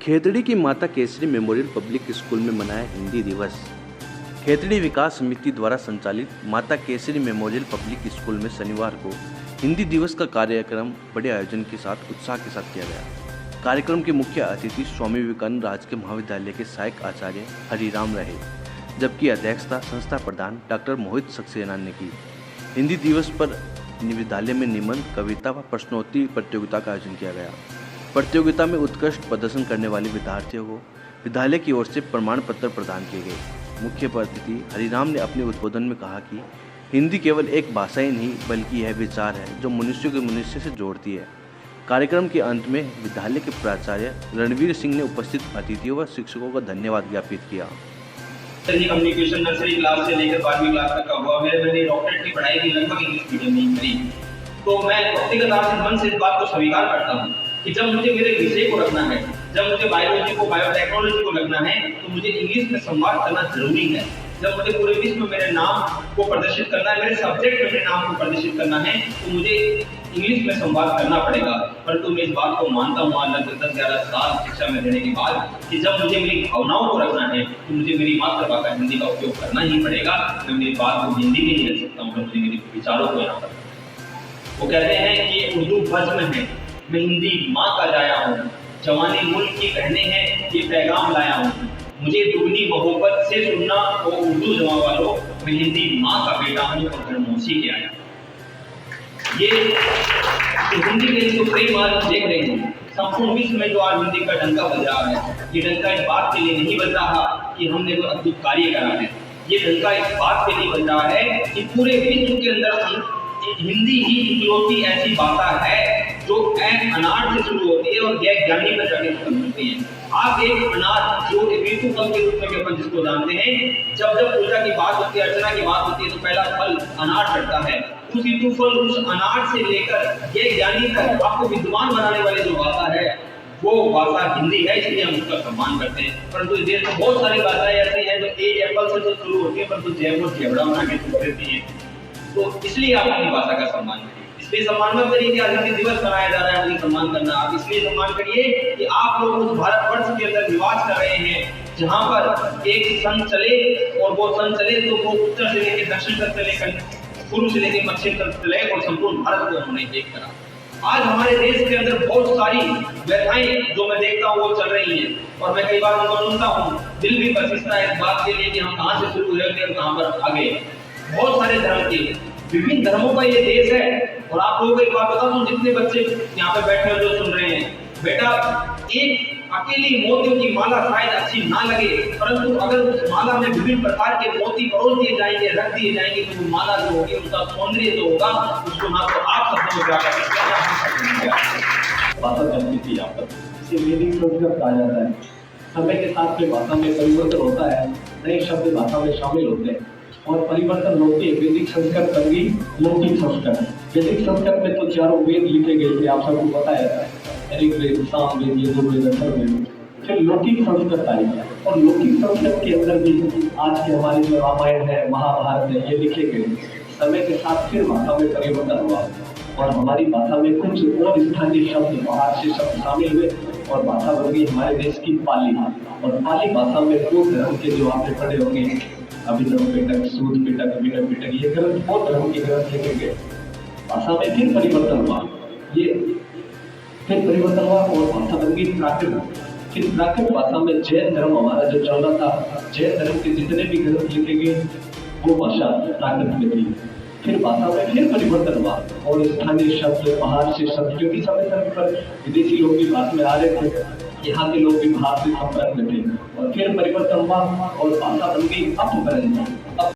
खेतड़ी की माता Kesari memorial public school में मनाया हिंदी दिवस। खेतड़ी विकास समिति द्वारा संचालित माता केसरी मेमोरियल पब्लिक स्कूल में शनिवार को हिंदी दिवस का कार्यक्रम बड़े आयोजन के साथ उत्साह के साथ किया गया। कार्यक्रम के मुख्य अतिथि स्वामी विवेकानंद राजकीय महाविद्यालय के सहायक आचार्य हरिराम रहे, जबकि अध्यक्षता संस्था प्रधान डॉक्टर मोहित सक्सेना ने की। हिंदी दिवस पर विद्यालय में निबंध, कविता व प्रश्नोत्तरी प्रतियोगिता का आयोजन किया गया। प्रतियोगिता में उत्कृष्ट प्रदर्शन करने वाले विद्यार्थियों को विद्यालय की ओर से प्रमाण पत्र प्रदान किए गए। मुख्य अतिथि हरिराम ने अपने उद्बोधन में कहा कि हिंदी केवल एक भाषा ही नहीं बल्कि यह विचार है जो मनुष्य को मनुष्य से जोड़ती है। कार्यक्रम के अंत में विद्यालय के प्राचार्य रणवीर सिंह ने उपस्थित अतिथियों व शिक्षकों का धन्यवाद ज्ञापित किया। कम्युनिकेशन नर्सरी क्लास से लेकर 12वीं क्लास तक का हुआ। मैंने डॉक्टरेट की पढ़ाई भी लगभग इंग्लिश मीडियम में ही करी। तो मैं व्यक्तिगत मन से इस बात को स्वीकार करता हूँ कि जब मुझे मेरे विषय को रखना है, जब मुझे बायोलॉजी को, बायोटेक्नोलॉजी को लगना है, तो मुझे इंग्लिश में संवाद करना जरूरी है। जब मुझे पूरे विश्व में मेरे नाम को प्रदर्शित करना है, मेरे सब्जेक्ट में मेरे नाम को प्रदर्शित करना है, तो मुझे इंग्लिश में संवाद करना पड़ेगा। परंतु मैं इस बात को मानता हूँ लगभग 10-11 साल शिक्षा में रहने के बाद कि जब मुझे मेरी भावनाओं को रखना है तो मुझे मेरी मातृभाषा हिंदी का उपयोग करना ही पड़ेगा। मैं मेरी बात को हिंदी में ही रख सकता हूँ, मुझे मेरे विचारों को यहाँ पर। वो कहते हैं कि उर्दू वज्र में है, मैं हिंदी माँ का जाया हूँ, जवानी मुल्क की कहने हैं ये पैगाम लाया हूँ, मुझे दुगनी मोहब्बत से सुनना वो उर्दू जमा वालों, मैं हिंदी माँ का बेटा हूँ और घर मौसी के आया। ये हिंदी के जो कई बार देख रहे हैं संपूर्ण विश्व में जो आज हिंदी का डंका बज रहा है, ये डंका इस बात के लिए नहीं बज रहा कि हमने कोई अद्भुत कार्य करा है। ये डंका इस बात के लिए बज रहा है कि पूरे विश्व के अंदर हिंदी ही इकलौती ऐसी भाषा है जो एक अनार से शुरू होती है और गैर ज्ञानी पर जाके खत्म होती है। आप एक अनार जो ऋतु फल के रूप में अपन जिसको जानते हैं, जब जब पूजा की बात होती है, अर्चना की बात होती है, तो पहला फल अनार चढ़ता है। उस ऋतु फल, उस अनार से लेकर गैर ज्ञानी तक आपको विद्वान बनाने वाली जो भाषा है वो भाषा हिंदी है, इसलिए हम उसका सम्मान करते हैं। परंतु इस देश में बहुत सारी भाषाएं ऐसी हैं जो एक एप्पल से तो शुरू होती है परंतु जय और झेबड़ा बना के शुरू देती है। तो इसलिए आप अपनी भाषा का सम्मान करिए। इसलिए सम्मान मत करिए कि आज हिंदी दिवस मनाया जा रहा है, मुझे सम्मान करना। आप इसलिए सम्मान करिए कि आप लोग उस भारतवर्ष के अंदर निवास कर रहे हैं जहाँ पर एक सन चले, और वो सन चले तो वो उत्तर से लेकर दक्षिण तक चले, पूर्व से लेकर पश्चिम तक चले और संपूर्ण भारत को उन्होंने एक करा। आज हमारे देश के अंदर बहुत सारी व्यथाएं जो मैं देखता हूँ वो चल रही हैं, और मैं कई बार उनको सुनता हूँ, दिल भी प्रशिक्षता है इस बात के लिए कि हम कहाँ से शुरू हुए और कहाँ पर आगे। बहुत सारे धर्म के, विभिन्न धर्मों का ये देश है। और आप लोगों को एक बात बता दूं, जितने बच्चे यहाँ पे बैठे हैं जो सुन रहे हैं, बेटा एक अकेली मोतियों की माला शायद अच्छी ना लगे, परंतु अगर उस माला में विभिन्न प्रकार के मोती परोस दिए जाएंगे, रख दिए जाएंगे, तो वो माला जो होगी उसका सौंदर्य जो होगा उसको ना तो आप शब्दों में जाकर भाषा चलती थी यहाँ पर, इसे वैदिक संस्कृत कहा जाता है। समय के साथ में भाषा में परिवर्तन होता है, नए शब्द भाषा में शामिल होते हैं और परिवर्तन होते वैदिक संस्कृत बन गई लौकिक संस्कृत। वैदिक संस्कृत में तो 4 वेद लिखे गए थे, आप सबको पता है, ऋग्वेद, सामवेद, यजुर्वेद, अथर्ववेद। फिर लौकिक संस्कृत आई और लौकिक संस्कृत के अंदर भी आज के हमारे जो रामायण है, महाभारत है, ये लिखे गए। समय के साथ फिर भाषा में परिवर्तन हुआ और हमारी भाषा में कुछ और स्थानीय शब्द, बाहर से शब्द शामिल हुए और भाषा बन गई हमारे देश की पाली। और पाली भाषा में 2 धर्म के जो आपने पढ़े होंगे, अभिनव पिटक, सूत पिटक, विनय पिटक, ये ग्रंथ बहुत धर्म के ग्रंथ लिखे गए। भाषा में फिर परिवर्तन हुआ, ये फिर परिवर्तन हुआ और भाषा बन गई प्राकृत। फिर प्राकृत भाषा में जैन धर्म हमारा जो चल रहा था, जैन धर्म के जितने भी ग्रंथ लिखे गए वो भाषा प्राकृत में थी। फिर भाषा में फिर परिवर्तन हुआ और स्थानीय शब्द, बाहर से शब्द, क्योंकि समय समय पर विदेशी लोग भी भारत में आ रहे थे, यहाँ के लोग भी भारत से संपर्क में थे और फिर परिवर्तन हुआ और भाषा बन गई अपभ्रंश।